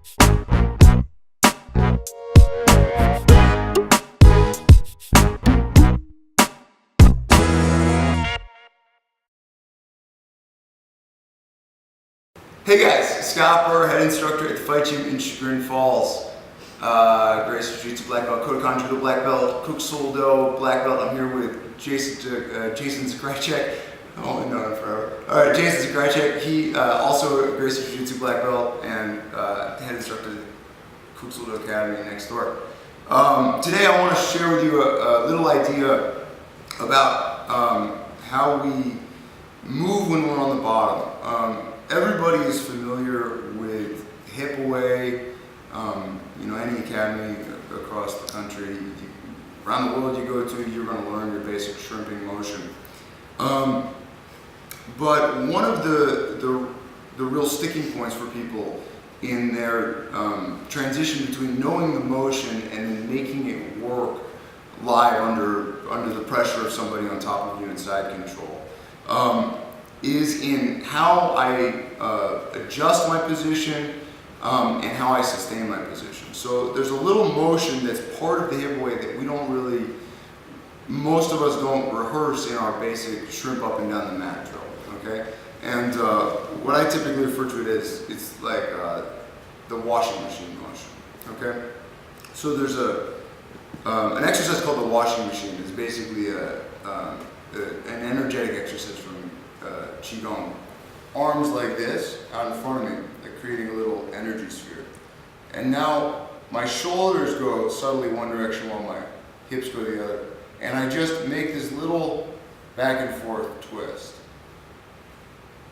Hey guys, Scott Burr, head instructor at Fight Gym in Chagrin Falls. Grace Jiu-Jitsu black belt, Kodokan Judo black belt, Cook Soldo black belt. I'm here with Jason Zakrajcek. I've only known him forever. All right, Jason Zakrajcek. He also a Grace Jiu-Jitsu black belt and head instructor at Cook Soldo Academy next door. Today I want to share with you a little idea about how we move when we're on the bottom. Everybody is familiar with hip away, any academy across the country. Around the world you go to, you're going to learn your basic shrimping motion. But one of the real sticking points for people in their transition between knowing the motion and then making it work live under the pressure of somebody on top of you in side control is in how I adjust my position and how I sustain my position. So there's a little motion that's part of the hip away that we don't really, most of us don't rehearse in our basic shrimp up and down the mat drill, okay? And what I typically refer to it as, it's like the washing machine motion, okay? So there's an exercise called the washing machine. It's basically an energetic exercise from Qigong. Arms like this out in front of me, like creating a little energy sphere. And now my shoulders go subtly one direction while my hips go the other. And I just make this little back and forth twist,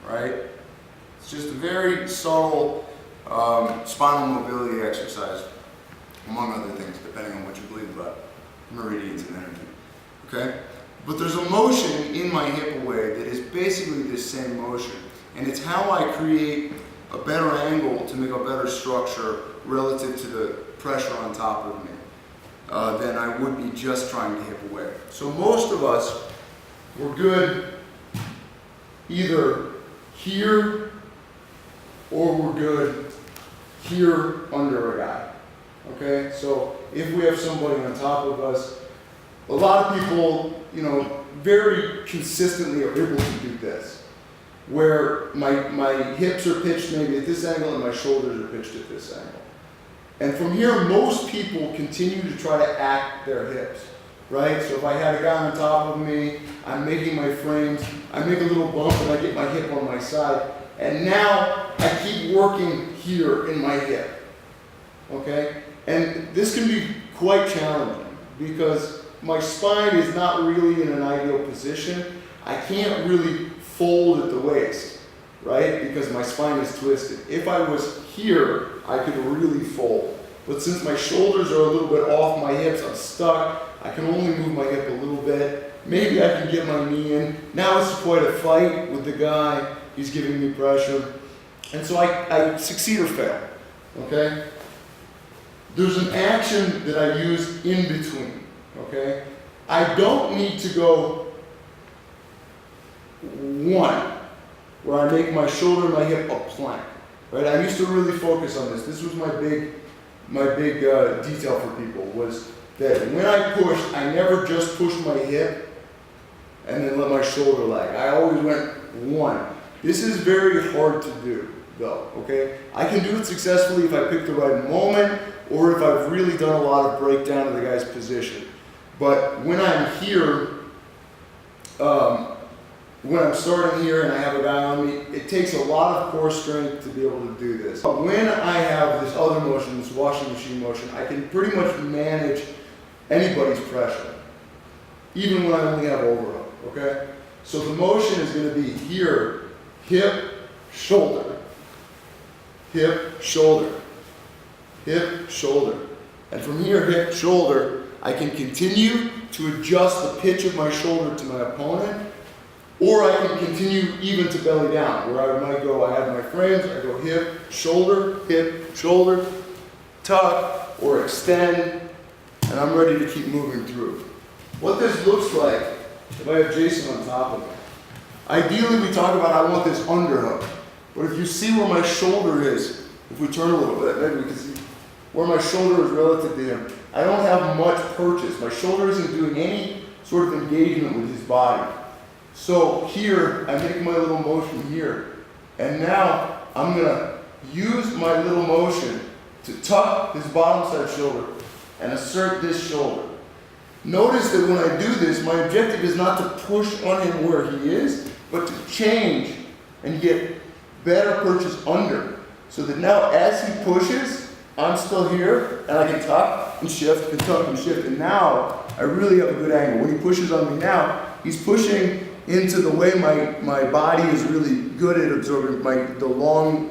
right? It's just a very subtle spinal mobility exercise, among other things, depending on what you believe about meridians and energy, okay? But there's a motion in my hip away that is basically this same motion. And it's how I create a better angle to make a better structure relative to the pressure on top of me than I would be just trying to hip away. So most of us, we're good either here or we're good here under a guy. Okay? So if we have somebody on top of us, a lot of people, very consistently are able to do this, where my hips are pitched maybe at this angle and my shoulders are pitched at this angle. And from here, most people continue to try to act their hips, right? So if I had a guy on top of me, I'm making my frames, I make a little bump and I get my hip on my side, and now I keep working here in my hip, okay? And this can be quite challenging because my spine is not really in an ideal position. I can't really fold at the waist, right? Because my spine is twisted. If I was here, I could really fold. But since my shoulders are a little bit off my hips, I'm stuck. I can only move my hip a little bit. Maybe I can get my knee in. Now it's quite a fight with the guy. He's giving me pressure. And so I succeed or fail, okay? There's an action that I use in between. Okay, I don't need to go one, where I make my shoulder and my hip a plank. Right? I used to really focus on this. This was my big detail for people, was that when I pushed, I never just pushed my hip and then let my shoulder lag. I always went one. This is very hard to do, though. Okay, I can do it successfully if I pick the right moment or if I've really done a lot of breakdown of the guy's position. But when I'm here, when I'm starting here and I have a guy on me, it takes a lot of core strength to be able to do this. But when I have this other motion, this washing machine motion, I can pretty much manage anybody's pressure, even when I only have overhook, okay? So the motion is going to be here, hip, shoulder, hip, shoulder, hip, shoulder. And from here, hip, shoulder, I can continue to adjust the pitch of my shoulder to my opponent, or I can continue even to belly down, where I might go, I have my frames, I go hip, shoulder, tuck, or extend, and I'm ready to keep moving through. What this looks like, if I have Jason on top of me, ideally we talk about I want this underhook, but if you see where my shoulder is if we turn a little bit, maybe we can see where my shoulder is relative to him. I don't have much purchase. My shoulder isn't doing any sort of engagement with his body. So here, I make my little motion here. And now I'm gonna use my little motion to tuck his bottom side shoulder and assert this shoulder. Notice that when I do this, my objective is not to push on him where he is, but to change and get better purchase under. So that now as he pushes, I'm still here, and I can tuck and shift and tuck and shift, and now I really have a good angle. When he pushes on me now, he's pushing into the way my body is really good at absorbing the long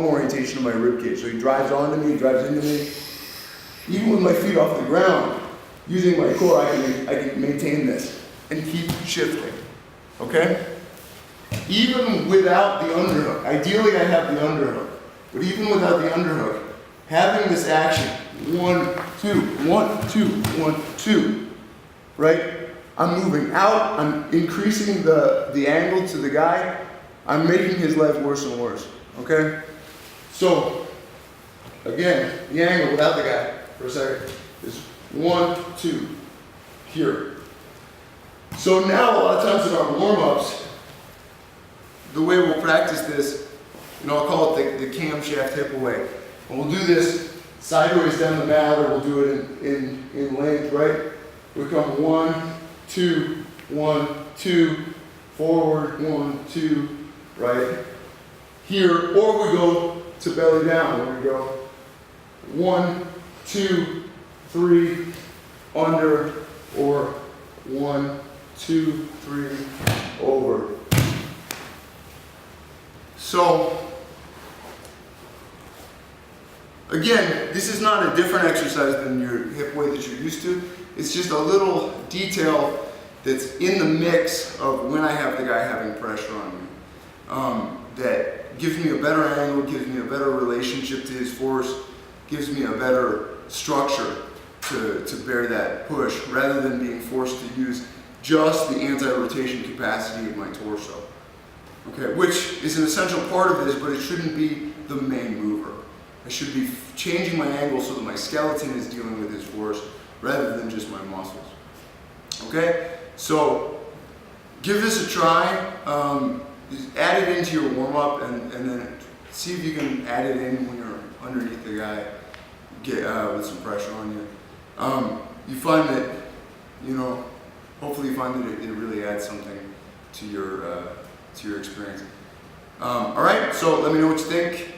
orientation of my rib cage. So he drives onto me, he drives into me. Even with my feet off the ground, using my core, I can maintain this and keep shifting, okay? Even without the underhook, ideally I have the underhook, but even without the underhook, having this action, 1, 2, 1, 2, 1, 2, right? I'm moving out, I'm increasing the angle to the guy, I'm making his legs worse and worse, okay? So, again, the angle without the guy, for a second, is 1, 2, here. So now a lot of times in our warm-ups, the way we'll practice this, I'll call it the camshaft hip away. And we'll do this sideways down the mat, or we'll do it in length, right? We come 1, 2, 1, 2, forward, 1, 2, right? Here, or we go to belly down, where we go 1, 2, 3, under, or 1, 2, 3, over. So, again, this is not a different exercise than your hip weight that you're used to. It's just a little detail that's in the mix of when I have the guy having pressure on me. That gives me a better angle, gives me a better relationship to his force, gives me a better structure to bear that push, rather than being forced to use just the anti-rotation capacity of my torso. Okay, which is an essential part of this, but it shouldn't be the main mover. I should be changing my angle so that my skeleton is dealing with his force rather than just my muscles. Okay, so give this a try. Add it into your warm-up, and then see if you can add it in when you're underneath the guy, with some pressure on you. You find that, hopefully you find that it really adds something to your experience. All right, so let me know what you think.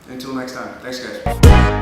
Until next time, thanks guys.